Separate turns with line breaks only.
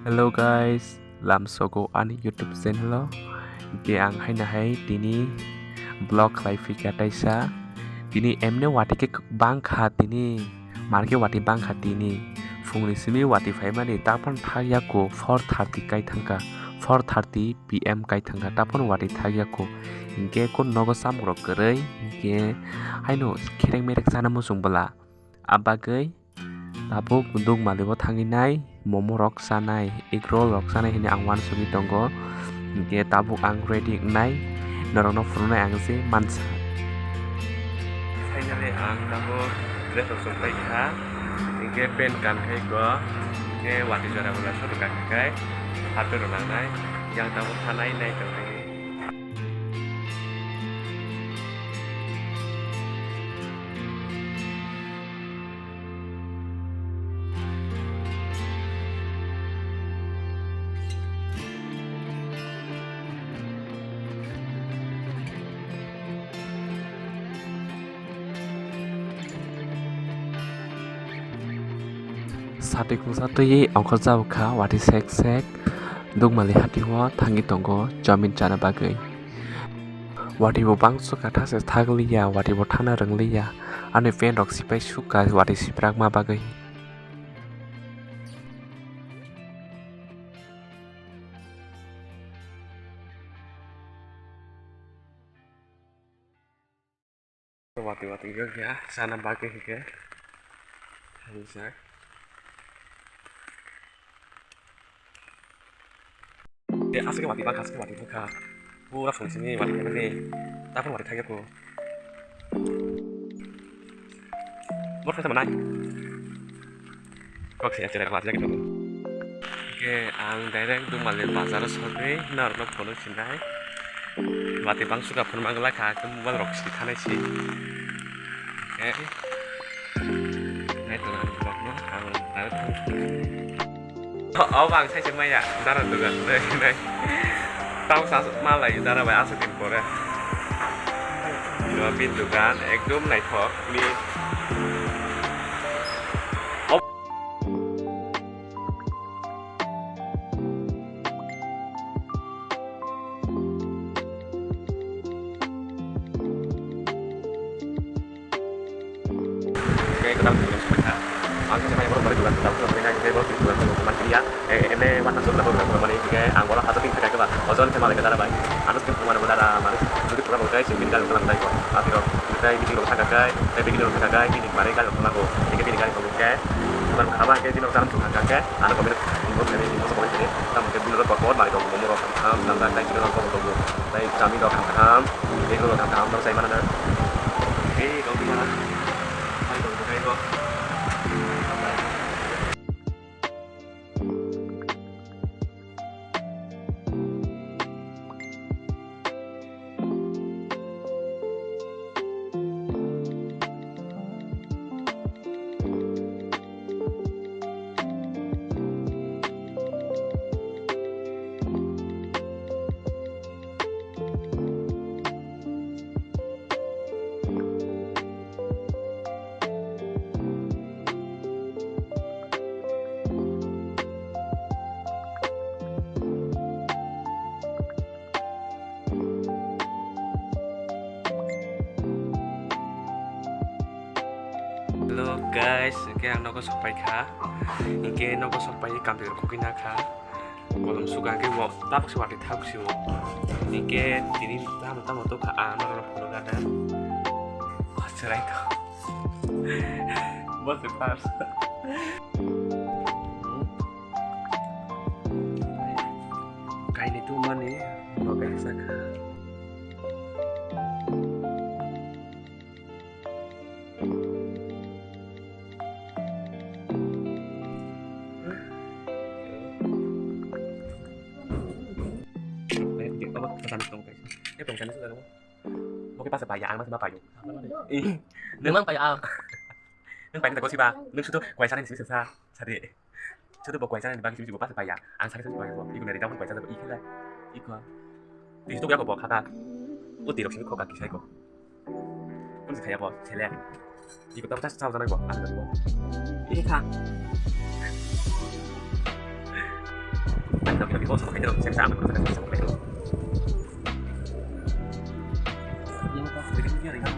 Hello guys, làm sogo ani YouTube channel ke ang haina hai tini blog live ka taisa tini emne wati ke bangkha tini marke wati bangkha tini fungni simi wati phaimani tapon thagya ko 4:30 kai thangka 4:30 PM kai thangka tapon wati thagya ko inke ko nogo samro korei inke haino khereng merek sana musung bala abagai tabuk dung malibo thanginai momo rok sanai egg roll rok sanai hini ang wan sugi tongo ge tabuk ang ready nai norong no furunai ang se mansa finally ang tabuk dress rok supai kha ge pen kan khai go ge wati jara bola soto kan kai hape ro nai yang tabuk thanai nai tong sate kungsa toye angko jao kha wati sek sek dung mali hati ho thangi tongo jamin chana bagai wati bo bangso katha se thaglia wati bo thana ranglia ani pen rok sipai suka wati siprak ma bagai wati go ya sana bagai ke bisa ya asli wati bangka asli wati buka pura fungsinya wati mana tapi wati thagya ko buat sama naik kok sih acara kelasnya gitu oke ang direct tuh malah pasar sore nar no kono sinai wati bang suka pun manggala kah kemudian rok sih tanah sih oke naik tuh ang blognya ang oh bang saya cuma ya ntar tuh kan này tao sao mà lại ra là bài áp dụng của đây rồi pin tuh kan ekdom naik thok đi cái kita belum sempat aku cuma yang baru balik bulan tahun sebelumnya kayak baru bulan teman dia ini warna sudah baru bulan ini kayak anggola satu tingkat kayak apa ojon sama lagi cara baik harus ke mana mana mana jadi kurang berkait sih tinggal kurang baik kok tapi kalau kita ini kalau sangat kayak tapi bikin orang kayak ini kemarin kalau kurang kok ini bikin kali kalau kayak bukan apa kayak ini orang tuh kayak anak kami ini dari ini sekolah ini kita mungkin dulu buat mari dong mau orang ham dan lain kita orang kok tapi kami dong ham ini kalau ham dong saya mana kau bisa ayo dong kayak kok Halo guys, ini ang nogo sampai kah? Ini nogo sampai kambil kokina kah? Kalau suka ke wo, tak sih waktu tahu sih wo. Ini tamu tuh kah? Nogo pulau ada. Wah cerai tuh. Bos pas. Kain itu mana nih? Nogo bisa kah? Pesan dong guys. Ini pesan sudah dong. Mungkin pas bayaan mas bapak yuk.
Memang kayak
Neng pengen tegosi ba. Neng sudah kuaisan di sini sesa. Sadi. Sudah bawa kuaisan di bagi sini juga pas bayar. Ang sakit sekali bawa. Iku dari daun kuaisan dapat ikan lah. Iku. Di situ aku bawa kata. Uti dok sini kok kaki saya kok. Pun sih kayak bawa celek. Iku tahu tas tahu sana bawa. Anda bawa. Iya kak. kita bikin sama kayak saya sama terus kita sama kayak
Ini apa?
bikinnya ringan